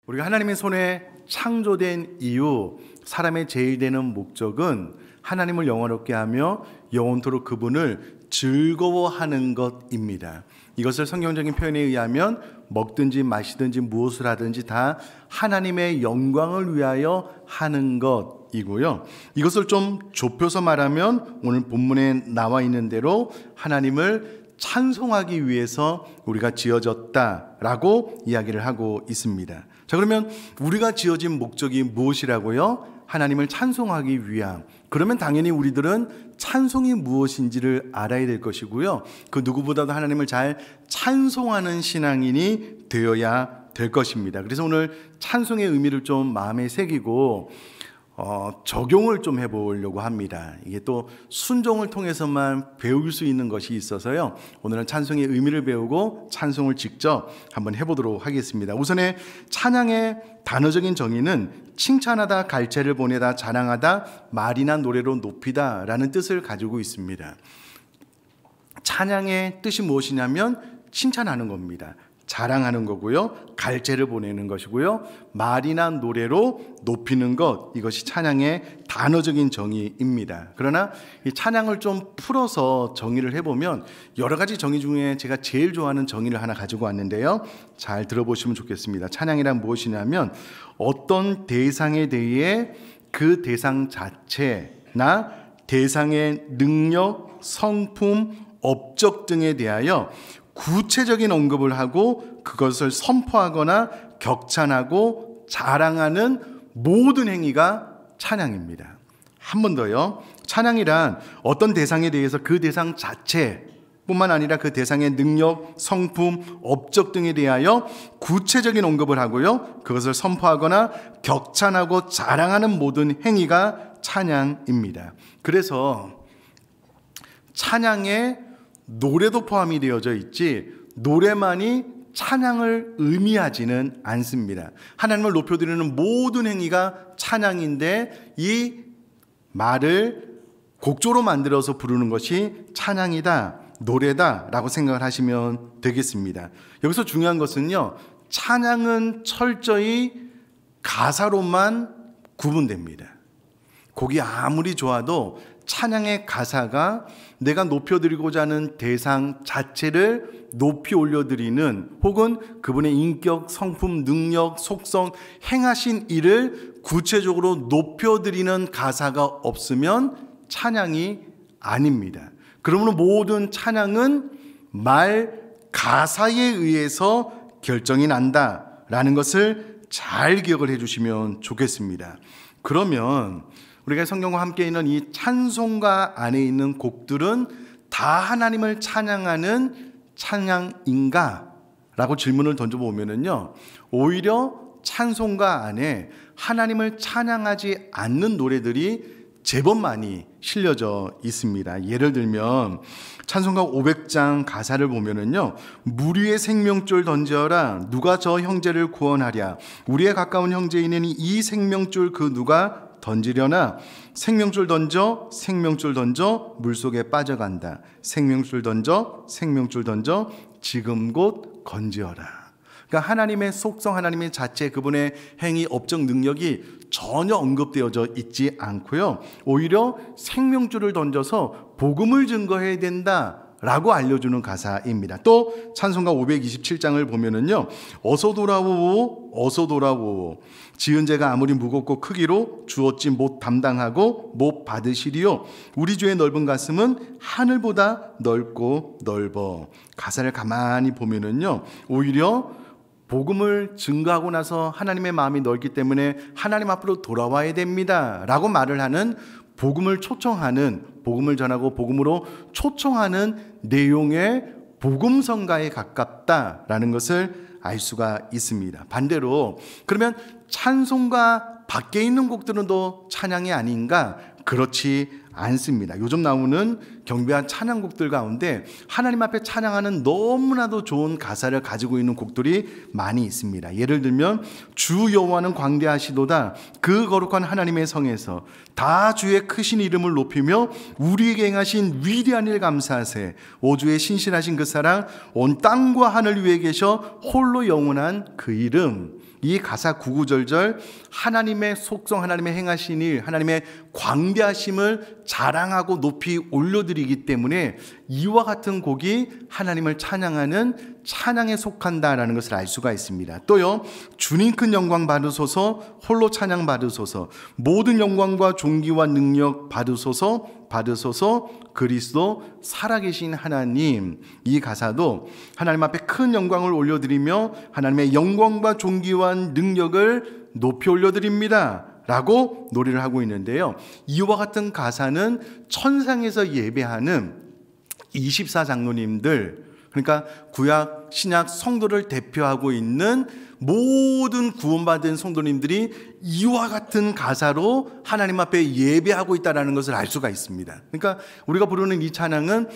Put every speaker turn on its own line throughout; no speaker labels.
우리가 하나님의 손에 창조된 이유, 사람의 제일 되는 목적은 하나님을 영화롭게 하며 영원토록 그분을 즐거워하는 것입니다. 이것을 성경적인 표현에 의하면 먹든지 마시든지 무엇을 하든지 다 하나님의 영광을 위하여 하는 것이고요. 이것을 좀 좁혀서 말하면 오늘 본문에 나와 있는 대로 하나님을 찬송하기 위해서 우리가 지어졌다라고 이야기를 하고 있습니다. 자, 그러면 우리가 지어진 목적이 무엇이라고요? 하나님을 찬송하기 위함. 그러면 당연히 우리들은 찬송이 무엇인지를 알아야 될 것이고요. 그 누구보다도 하나님을 잘 찬송하는 신앙인이 되어야 될 것입니다. 그래서 오늘 찬송의 의미를 좀 마음에 새기고 적용을 좀 해보려고 합니다. 이게 또 순종을 통해서만 배울 수 있는 것이 있어서요. 오늘은 찬송의 의미를 배우고 찬송을 직접 한번 해보도록 하겠습니다. 우선에 찬양의 단어적인 정의는 칭찬하다, 갈채를 보내다, 자랑하다, 말이나 노래로 높이다 라는 뜻을 가지고 있습니다. 찬양의 뜻이 무엇이냐면 칭찬하는 겁니다. 자랑하는 거고요. 갈채를 보내는 것이고요. 말이나 노래로 높이는 것, 이것이 찬양의 단어적인 정의입니다. 그러나 이 찬양을 좀 풀어서 정의를 해보면 여러 가지 정의 중에 제가 제일 좋아하는 정의를 하나 가지고 왔는데요. 잘 들어보시면 좋겠습니다. 찬양이란 무엇이냐면 어떤 대상에 대해 그 대상 자체나 대상의 능력, 성품, 업적 등에 대하여 구체적인 언급을 하고 그것을 선포하거나 격찬하고 자랑하는 모든 행위가 찬양입니다. 한 번 더요. 찬양이란 어떤 대상에 대해서 그 대상 자체뿐만 아니라 그 대상의 능력, 성품, 업적 등에 대하여 구체적인 언급을 하고요. 그것을 선포하거나 격찬하고 자랑하는 모든 행위가 찬양입니다. 그래서 찬양에 노래도 포함이 되어져 있지 노래만이 찬양을 의미하지는 않습니다. 하나님을 높여드리는 모든 행위가 찬양인데 이 말을 곡조로 만들어서 부르는 것이 찬양이다, 노래다 라고 생각을 하시면 되겠습니다. 여기서 중요한 것은요, 찬양은 철저히 가사로만 구분됩니다. 곡이 아무리 좋아도 찬양의 가사가 내가 높여드리고자 하는 대상 자체를 높이 올려드리는 혹은 그분의 인격, 성품, 능력, 속성, 행하신 일을 구체적으로 높여드리는 가사가 없으면 찬양이 아닙니다. 그러므로 모든 찬양은 말 가사에 의해서 결정이 난다라는 것을 잘 기억을 해주시면 좋겠습니다. 그러면 우리가 성경과 함께 있는 이 찬송가 안에 있는 곡들은 다 하나님을 찬양하는 찬양인가? 라고 질문을 던져보면요, 오히려 찬송가 안에 하나님을 찬양하지 않는 노래들이 제법 많이 실려져 있습니다. 예를 들면 찬송가 500장 가사를 보면은요, 무리의 생명줄 던져라, 누가 저 형제를 구원하랴, 우리의 가까운 형제이니 이 생명줄 그 누가 던지려나, 생명줄 던져, 생명줄 던져, 물속에 빠져간다. 생명줄 던져, 생명줄 던져, 지금 곧 건지어라. 그러니까 하나님의 속성, 하나님의 자체, 그분의 행위, 업적, 능력이 전혀 언급되어져 있지 않고요, 오히려 생명줄을 던져서 복음을 증거해야 된다 라고 알려주는 가사입니다. 또 찬송가 527장을 보면은요, 어서 돌아오오, 어서 돌아오오, 지은 죄가 아무리 무겁고 크기로 주었지 못 담당하고 못 받으시리요, 우리 주의 넓은 가슴은 하늘보다 넓고 넓어. 가사를 가만히 보면은요, 오히려 복음을 증거하고 나서 하나님의 마음이 넓기 때문에 하나님 앞으로 돌아와야 됩니다 라고 말을 하는, 복음을 초청하는, 복음을 전하고 복음으로 초청하는 내용의 복음성가에 가깝다라는 것을 알 수가 있습니다. 반대로 그러면 찬송가 밖에 있는 곡들은 또 찬양이 아닌가? 그렇지 않습니다. 요즘 나오는 경배한 찬양곡들 가운데 하나님 앞에 찬양하는 너무나도 좋은 가사를 가지고 있는 곡들이 많이 있습니다. 예를 들면 주 여호와는 광대하시도다, 그 거룩한 하나님의 성에서 다 주의 크신 이름을 높이며 우리에게 행하신 위대한 일 감사하세, 오주의 신실하신 그 사랑 온 땅과 하늘 위에 계셔 홀로 영원한 그 이름. 이 가사 구구절절 하나님의 속성, 하나님의 행하신 일, 하나님의 광대하심을 자랑하고 높이 올려드리기 때문에 이와 같은 곡이 하나님을 찬양하는 찬양에 속한다라는 것을 알 수가 있습니다. 또요, 주님 큰 영광 받으소서, 홀로 찬양 받으소서, 모든 영광과 존귀와 능력 받으소서, 그리스도 살아계신 하나님. 이 가사도 하나님 앞에 큰 영광을 올려드리며 하나님의 영광과 존귀와 능력을 높이 올려드립니다 라고 노래를 하고 있는데요, 이와 같은 가사는 천상에서 예배하는 24장로님들, 그러니까 구약 신약 성도를 대표하고 있는 모든 구원받은 성도님들이 이와 같은 가사로 하나님 앞에 예배하고 있다는 것을 알 수가 있습니다. 그러니까 우리가 부르는 이 찬양은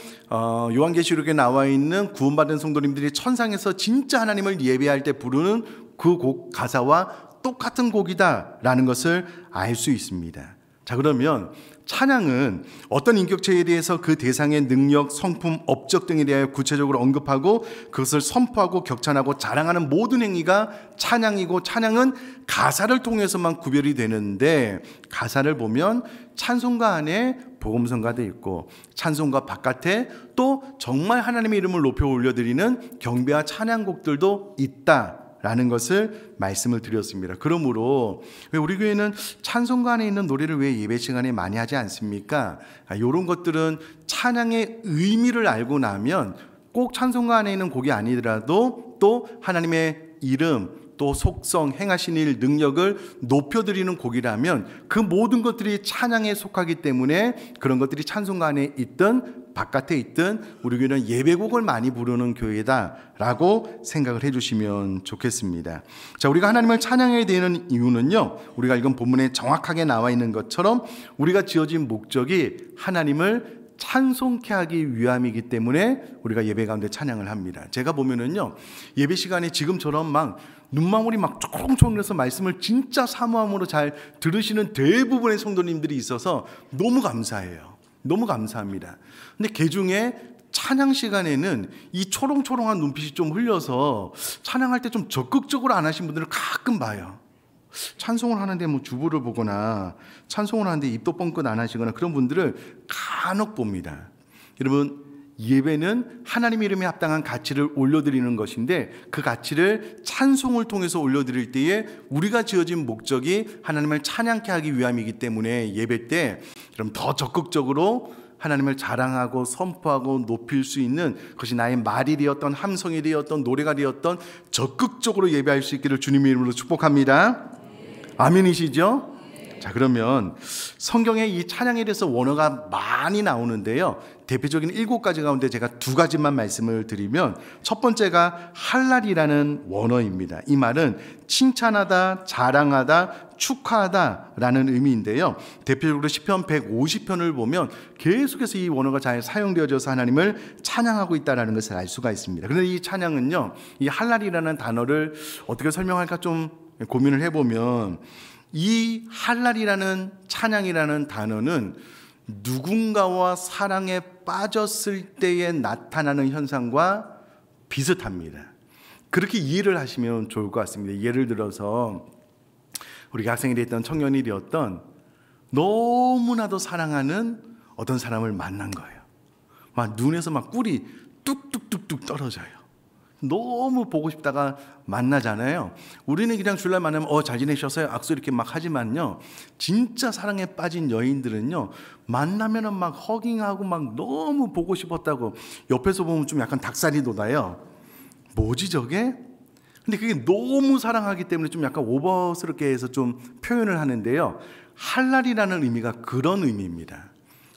요한계시록에 나와 있는 구원받은 성도님들이 천상에서 진짜 하나님을 예배할 때 부르는 그 곡 가사와 똑같은 곡이다라는 것을 알 수 있습니다. 자, 그러면 찬양은 어떤 인격체에 대해서 그 대상의 능력, 성품, 업적 등에 대하여 구체적으로 언급하고 그것을 선포하고 격찬하고 자랑하는 모든 행위가 찬양이고, 찬양은 가사를 통해서만 구별이 되는데, 가사를 보면 찬송가 안에 복음성가도 있고 찬송가 바깥에 또 정말 하나님의 이름을 높여 올려드리는 경배와 찬양곡들도 있다 라는 것을 말씀을 드렸습니다. 그러므로 왜 우리 교회는 찬송가 안에 있는 노래를 왜 예배 시간에 많이 하지 않습니까? 이런 것들은 찬양의 의미를 알고 나면 꼭 찬송가 안에 있는 곡이 아니더라도 또 하나님의 이름, 또 속성, 행하신 일, 능력을 높여드리는 곡이라면 그 모든 것들이 찬양에 속하기 때문에 그런 것들이 찬송가 안에 있든 바깥에 있든 우리 교회는 예배곡을 많이 부르는 교회다라고 생각을 해주시면 좋겠습니다. 자, 우리가 하나님을 찬양해야 되는 이유는요, 우리가 읽은 본문에 정확하게 나와 있는 것처럼 우리가 지어진 목적이 하나님을 찬송케 하기 위함이기 때문에 우리가 예배 가운데 찬양을 합니다. 제가 보면은요, 예배 시간에 지금처럼 막 눈망울이 막 초롱초롱해서 말씀을 진짜 사모함으로 잘 들으시는 대부분의 성도님들이 있어서 너무 감사해요. 너무 감사합니다. 근데 그중에 찬양 시간에는 이 초롱초롱한 눈빛이 좀 흘려서 찬양할 때 좀 적극적으로 안 하신 분들을 가끔 봐요. 찬송을 하는데 뭐 주부를 보거나 찬송을 하는데 입도 뻥끗 안 하시거나 그런 분들을 간혹 봅니다. 여러분, 예배는 하나님 이름에 합당한 가치를 올려드리는 것인데 그 가치를 찬송을 통해서 올려드릴 때에 우리가 지어진 목적이 하나님을 찬양케 하기 위함이기 때문에 예배 때 그럼 더 적극적으로 하나님을 자랑하고 선포하고 높일 수 있는, 그것이 나의 말이 되었던 함성이 되었던 노래가 되었던 적극적으로 예배할 수 있기를 주님의 이름으로 축복합니다. 아멘이시죠? 자, 그러면 성경에 이 찬양에 대해서 원어가 많이 나오는데요, 대표적인 7가지 가운데 제가 2가지만 말씀을 드리면, 첫 번째가 할랄이라는 원어입니다. 이 말은 칭찬하다, 자랑하다, 축하하다 라는 의미인데요, 대표적으로 시편 150편을 보면 계속해서 이 원어가 잘 사용되어져서 하나님을 찬양하고 있다는 것을 알 수가 있습니다. 그런데 이 찬양은요, 이 할랄이라는 단어를 어떻게 설명할까 좀 고민을 해보면, 이 할랄이라는 찬양이라는 단어는 누군가와 사랑에 빠졌을 때에 나타나는 현상과 비슷합니다. 그렇게 이해를 하시면 좋을 것 같습니다. 예를 들어서 우리 학생이 되었던 청년이 되었던 너무나도 사랑하는 어떤 사람을 만난 거예요. 막 눈에서 막 꿀이 뚝뚝뚝뚝 떨어져요. 너무 보고 싶다가 만나잖아요. 우리는 그냥 주말 만나면 잘 지내셨어요? 악수 이렇게 막 하지만요, 진짜 사랑에 빠진 여인들은요, 만나면은 막 허깅하고 막 너무 보고 싶었다고 옆에서 보면 좀 약간 닭살이 돋아요. 뭐지 저게? 근데 그게 너무 사랑하기 때문에 좀 약간 오버스럽게 해서 좀 표현을 하는데요, 할랄이라는 의미가 그런 의미입니다.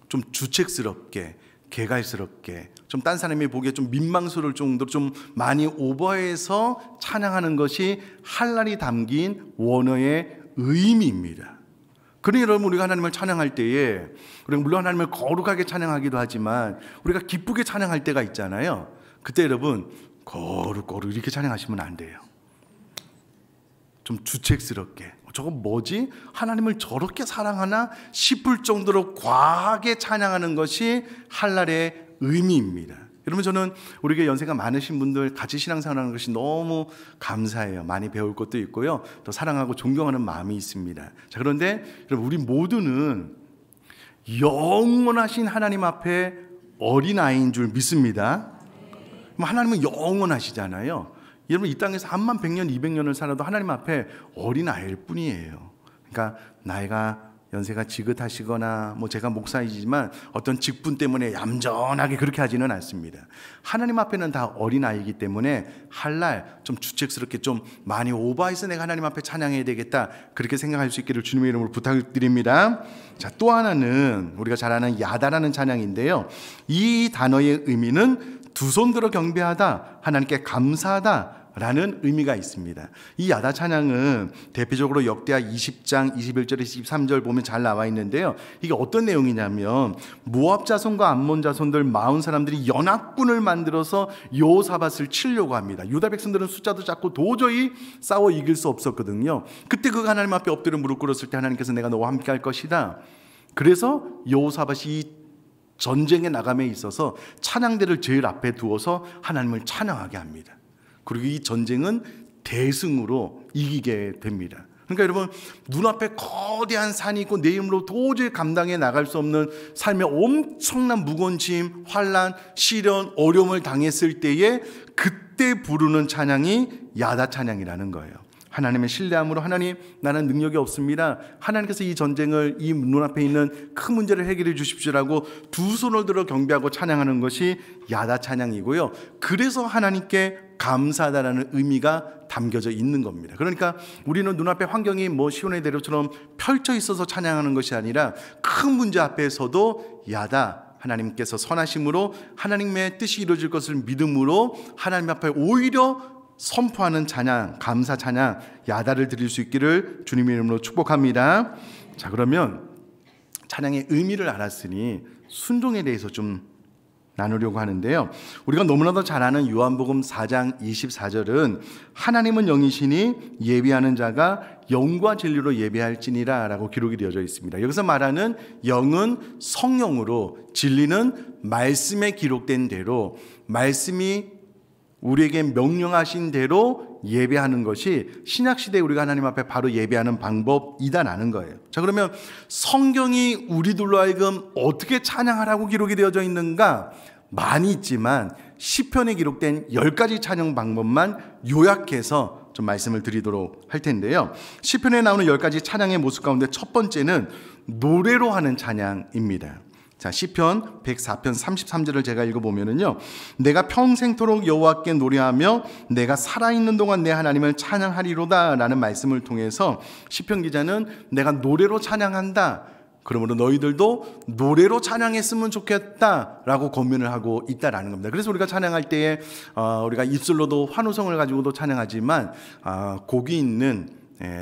좀 주책스럽게, 개갈스럽게, 좀 딴 사람이 보기에 좀 민망스러울 정도로 좀 많이 오버해서 찬양하는 것이 할랄이 담긴 원어의 의미입니다. 그러니 여러분, 우리가 하나님을 찬양할 때에 우리가 물론 하나님을 거룩하게 찬양하기도 하지만 우리가 기쁘게 찬양할 때가 있잖아요. 그때 여러분, 거룩 이렇게 찬양하시면 안 돼요. 좀 주책스럽게, 저건 뭐지? 하나님을 저렇게 사랑하나 싶을 정도로 과하게 찬양하는 것이 할랄의 의미입니다. 여러분, 저는 우리 교회 연세가 많으신 분들 같이 신앙생활하는 것이 너무 감사해요. 많이 배울 것도 있고요, 또 사랑하고 존경하는 마음이 있습니다. 자, 그런데 여러분, 우리 모두는 영원하신 하나님 앞에 어린아이인 줄 믿습니다. 하나님은 영원하시잖아요. 여러분, 이 땅에서 1만 100년 200년을 살아도 하나님 앞에 어린아이일 뿐이에요. 그러니까 나이가 연세가 지긋하시거나 제가 목사이지만 어떤 직분 때문에 얌전하게 그렇게 하지는 않습니다. 하나님 앞에는 다 어린아이이기 때문에 할 날 좀 주책스럽게 좀 많이 오버해서 내가 하나님 앞에 찬양해야 되겠다, 그렇게 생각할 수 있기를 주님의 이름으로 부탁드립니다. 자, 또 하나는 우리가 잘 아는 야다라는 찬양인데요, 이 단어의 의미는 두 손 들어 경배하다, 하나님께 감사하다 라는 의미가 있습니다. 이 야다 찬양은 대표적으로 역대하 20장 21절에서 23절 보면 잘 나와 있는데요, 이게 어떤 내용이냐면 모압 자손과 암몬 자손들 40사람들이 연합군을 만들어서 여호사밧을 치려고 합니다. 유다 백성들은 숫자도 작고 도저히 싸워 이길 수 없었거든요. 그때 그가 하나님 앞에 엎드려 무릎 꿇었을 때 하나님께서 내가 너와 함께 할 것이다. 그래서 여호사밧이 전쟁에 나감에 있어서 찬양대를 제일 앞에 두어서 하나님을 찬양하게 합니다. 그리고 이 전쟁은 대승으로 이기게 됩니다. 그러니까 여러분, 눈앞에 거대한 산이 있고 내 힘으로 도저히 감당해 나갈 수 없는 삶의 엄청난 무거운 짐, 환난, 시련, 어려움을 당했을 때에 그때 부르는 찬양이 야다 찬양이라는 거예요. 하나님의 신뢰함으로, 하나님, 나는 능력이 없습니다, 하나님께서 이 전쟁을, 이 눈앞에 있는 큰 문제를 해결해 주십시오라고 두 손을 들어 경배하고 찬양하는 것이 야다 찬양이고요, 그래서 하나님께 감사하다라는 의미가 담겨져 있는 겁니다. 그러니까 우리는 눈앞에 환경이 시온의 대로처럼 펼쳐 있어서 찬양하는 것이 아니라 큰 문제 앞에서도 야다, 하나님께서 선하심으로 하나님의 뜻이 이루어질 것을 믿음으로 하나님 앞에 오히려 선포하는 찬양, 감사 찬양, 야다를 드릴 수 있기를 주님의 이름으로 축복합니다. 자, 그러면 찬양의 의미를 알았으니 순종에 대해서 좀 나누려고 하는데요, 우리가 너무나도 잘 아는 요한복음 4장 24절은 하나님은 영이시니 예비하는 자가 영과 진리로 예배할지니라 라고 기록이 되어져 있습니다. 여기서 말하는 영은 성령으로, 진리는 말씀에 기록된 대로, 말씀이 우리에게 명령하신 대로 예배하는 것이 신약시대에 우리가 하나님 앞에 바로 예배하는 방법이다라는 거예요. 자, 그러면 성경이 우리들로 하여금 어떻게 찬양하라고 기록이 되어져 있는가? 많이 있지만 시편에 기록된 10가지 찬양 방법만 요약해서 좀 말씀을 드리도록 할 텐데요, 시편에 나오는 10가지 찬양의 모습 가운데 첫 번째는 노래로 하는 찬양입니다. 자, 시편 104편 33절을 제가 읽어보면은요, 내가 평생토록 여호와께 노래하며 내가 살아있는 동안 내 하나님을 찬양하리로다 라는 말씀을 통해서 시편 기자는 내가 노래로 찬양한다, 그러므로 너희들도 노래로 찬양했으면 좋겠다라고 권면을 하고 있다라는 겁니다. 그래서 우리가 찬양할 때에 우리가 입술로도 환호성을 가지고도 찬양하지만 곡이 있는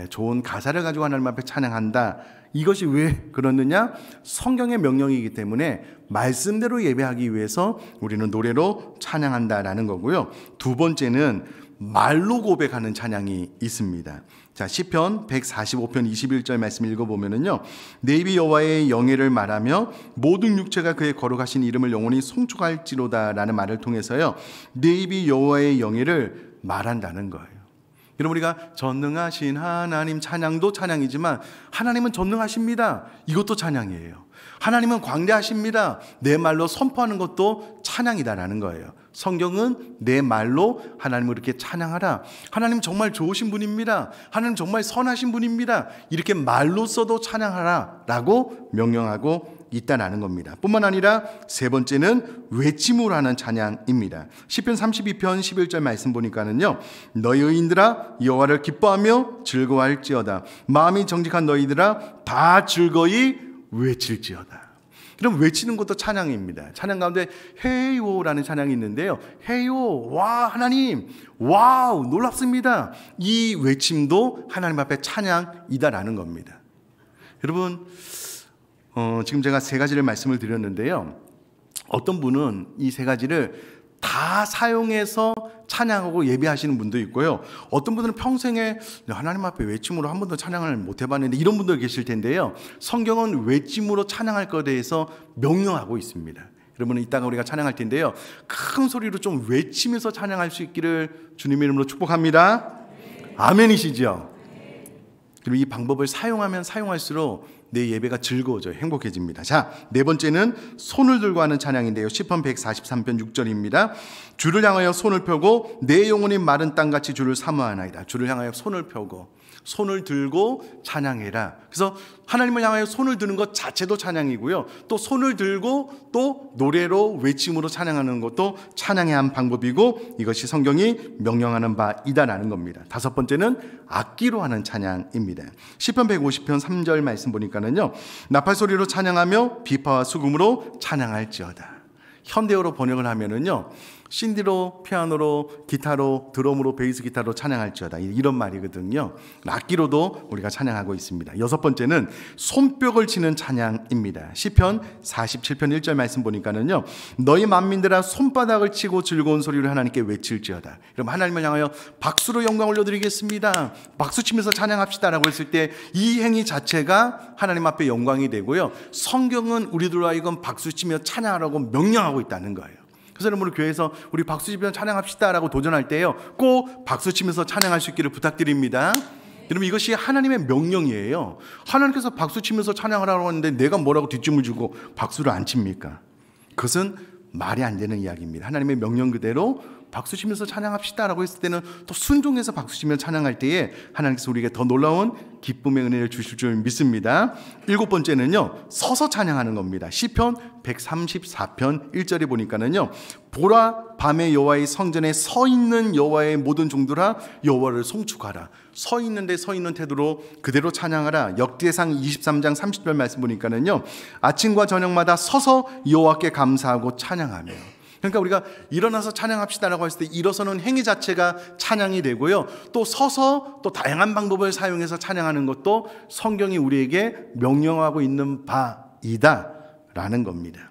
좋은 가사를 가지고 하나님 앞에 찬양한다. 이것이 왜 그러느냐? 성경의 명령이기 때문에 말씀대로 예배하기 위해서 우리는 노래로 찬양한다라는 거고요. 두 번째는 말로 고백하는 찬양이 있습니다. 자, 시편 145편 21절 말씀 읽어보면은요, 내 입이 여호와의 영예를 말하며 모든 육체가 그의 거룩하신 이름을 영원히 송축할지로다 라는 말을 통해서요, 내 입이 여호와의 영예를 말한다는 거예요. 여러분, 우리가 전능하신 하나님 찬양도 찬양이지만 하나님은 전능하십니다, 이것도 찬양이에요. 하나님은 광대하십니다, 내 말로 선포하는 것도 찬양이다라는 거예요. 성경은 내 말로 하나님을 이렇게 찬양하라, 하나님 정말 좋으신 분입니다, 하나님 정말 선하신 분입니다, 이렇게 말로 써도 찬양하라 라고 명령하고 있다라는 겁니다. 뿐만 아니라 세 번째는 외침으로 하는 찬양입니다. 시편 32편 11절 말씀 보니까는요, 너희 의인들아 여호와를 기뻐하며 즐거워할지어다, 마음이 정직한 너희들아 다 즐거이 외칠지어다. 그럼 외치는 것도 찬양입니다. 찬양 가운데 헤이오라는 찬양이 있는데요, 헤이오, 와 하나님, 와우 놀랍습니다, 이 외침도 하나님 앞에 찬양이다라는 겁니다. 여러분, 지금 제가 세 가지를 말씀을 드렸는데요, 어떤 분은 이 세 가지를 다 사용해서 찬양하고 예배하시는 분도 있고요, 어떤 분들은 평생에 하나님 앞에 외침으로 한 번도 찬양을 못 해봤는데 이런 분들 계실 텐데요, 성경은 외침으로 찬양할 것에 대해서 명령하고 있습니다. 그러면 이따가 우리가 찬양할 텐데요. 큰 소리로 좀 외치면서 찬양할 수 있기를 주님의 이름으로 축복합니다. 아멘이시죠? 그리고 이 방법을 사용하면 사용할수록 내 예배가 즐거워져요. 행복해집니다. 자, 네 번째는 손을 들고 하는 찬양인데요. 시편 143편 6절입니다. 주를 향하여 손을 펴고 내 영혼이 마른 땅같이 주를 사모하나이다. 주를 향하여 손을 펴고 손을 들고 찬양해라. 그래서 하나님을 향하여 손을 드는 것 자체도 찬양이고요. 또 손을 들고 또 노래로 외침으로 찬양하는 것도 찬양의 한 방법이고 이것이 성경이 명령하는 바이다라는 겁니다. 다섯 번째는 악기로 하는 찬양입니다. 시편 150편 3절 말씀 보니까는요. 나팔 소리로 찬양하며 비파와 수금으로 찬양할지어다. 현대어로 번역을 하면은요. 신디로, 피아노로, 기타로, 드럼으로, 베이스 기타로 찬양할지어다. 이런 말이거든요. 악기로도 우리가 찬양하고 있습니다. 여섯 번째는 손뼉을 치는 찬양입니다. 시편 47편 1절 말씀 보니까는요. 너희 만민들아 손바닥을 치고 즐거운 소리를 하나님께 외칠지어다. 그럼 하나님을 향하여 박수로 영광 올려드리겠습니다. 박수 치면서 찬양합시다라고 했을 때 이 행위 자체가 하나님 앞에 영광이 되고요. 성경은 우리들로 하여금 박수 치며 찬양하라고 명령하고 있다는 거예요. 그래서 여러분 교회에서 우리 박수 치면서 찬양합시다라고 도전할 때요. 꼭 박수 치면서 찬양할 수 있기를 부탁드립니다. 여러분 이것이 하나님의 명령이에요. 하나님께서 박수 치면서 찬양하라고 하는데 내가 뭐라고 뒷짐을 주고 박수를 안 칩니까? 그것은 말이 안 되는 이야기입니다. 하나님의 명령 그대로 박수 치면서 찬양합시다라고 했을 때는 또 순종해서 박수 치며 찬양할 때에 하나님께서 우리에게 더 놀라운 기쁨의 은혜를 주실 줄 믿습니다. 일곱 번째는요. 서서 찬양하는 겁니다. 시편 134편 1절에 보니까는요. 보라 밤에 여호와의 성전에 서 있는 여호와의 모든 종들아 여호와를 송축하라. 서 있는데 서 있는 태도로 그대로 찬양하라. 역대상 23장 30절 말씀 보니까는요. 아침과 저녁마다 서서 여호와께 감사하고 찬양하며. 그러니까 우리가 일어나서 찬양합시다라고 했을 때 일어서는 행위 자체가 찬양이 되고요. 또 서서 또 다양한 방법을 사용해서 찬양하는 것도 성경이 우리에게 명령하고 있는 바이다라는 겁니다.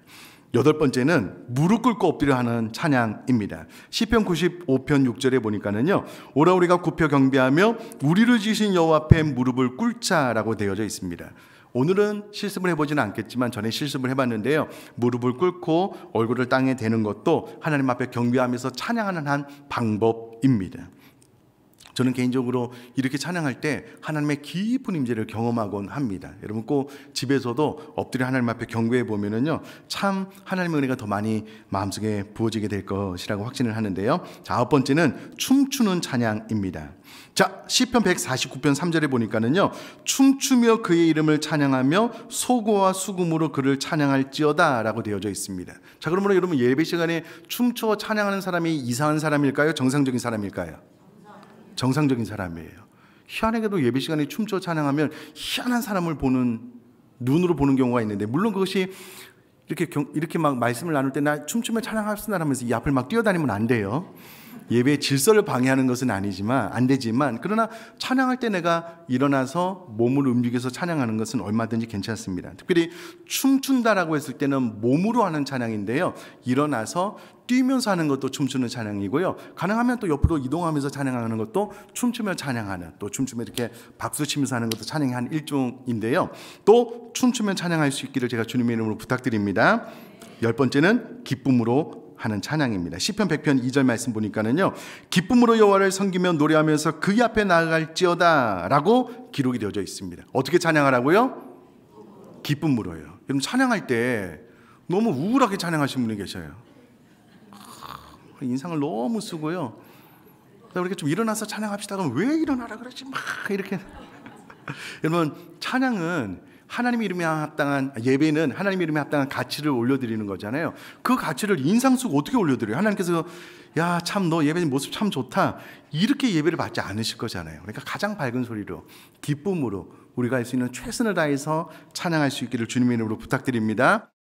여덟 번째는 무릎 꿇고 엎드려 하는 찬양입니다. 시편 95편 6절에 보니까는요. 오라 우리가 굽혀 경배하며 우리를 지으신 여호와 앞에 무릎을 꿇자라고 되어져 있습니다. 오늘은 실습을 해보지는 않겠지만 전에 실습을 해봤는데요. 무릎을 꿇고 얼굴을 땅에 대는 것도 하나님 앞에 경배하면서 찬양하는 한 방법입니다. 저는 개인적으로 이렇게 찬양할 때 하나님의 깊은 임재를 경험하곤 합니다. 여러분 꼭 집에서도 엎드려 하나님 앞에 경배해 보면은요, 참 하나님의 은혜가 더 많이 마음속에 부어지게 될 것이라고 확신을 하는데요. 자, 아홉 번째는 춤추는 찬양입니다. 자, 시편 149편 3절에 보니까는요, 춤추며 그의 이름을 찬양하며 소고와 수금으로 그를 찬양할지어다 라고 되어져 있습니다. 자, 그러면 여러분 예배 시간에 춤추어 찬양하는 사람이 이상한 사람일까요? 정상적인 사람일까요? 정상적인 사람이에요. 희한하게도 예배 시간에 춤추어 찬양하면 희한한 사람을 보는 눈으로 보는 경우가 있는데, 물론 그것이 이렇게 막 말씀을 나눌 때 나 춤추며 찬양합시다 하면서 이 앞을 막 뛰어다니면 안 돼요. 예배의 질서를 방해하는 것은 안 되지만 그러나 찬양할 때 내가 일어나서 몸을 움직여서 찬양하는 것은 얼마든지 괜찮습니다. 특별히 춤춘다라고 했을 때는 몸으로 하는 찬양인데요. 일어나서 뛰면서 하는 것도 춤추는 찬양이고요. 가능하면 또 옆으로 이동하면서 찬양하는 것도 춤추며 찬양하는, 또 춤추며 이렇게 박수 치면서 하는 것도 찬양의 한 일종인데요. 또 춤추며 찬양할 수 있기를 제가 주님의 이름으로 부탁드립니다. 열 번째는 기쁨으로 하는 찬양입니다. 시편 100편 2절 말씀 보니까는요, 기쁨으로 여호와를 섬기며 노래하면서 그의 앞에 나아갈지어다 라고 기록이 되어져 있습니다. 어떻게 찬양하라고요? 기쁨으로요. 여러분 찬양할 때 너무 우울하게 찬양하시는 분이 계셔요. 인상을 너무 쓰고요. 이렇게 좀 일어나서 찬양합시다 그러면 왜 일어나라 그러지 막 이렇게. 여러분 찬양은 하나님 이름에 합당한, 예배는 하나님 이름에 합당한 가치를 올려드리는 거잖아요. 그 가치를 인상 쓰고 어떻게 올려드려요? 하나님께서 야 참 너 예배 모습 참 좋다 이렇게 예배를 받지 않으실 거잖아요. 그러니까 가장 밝은 소리로 기쁨으로 우리가 할 수 있는 최선을 다해서 찬양할 수 있기를 주님의 이름으로 부탁드립니다.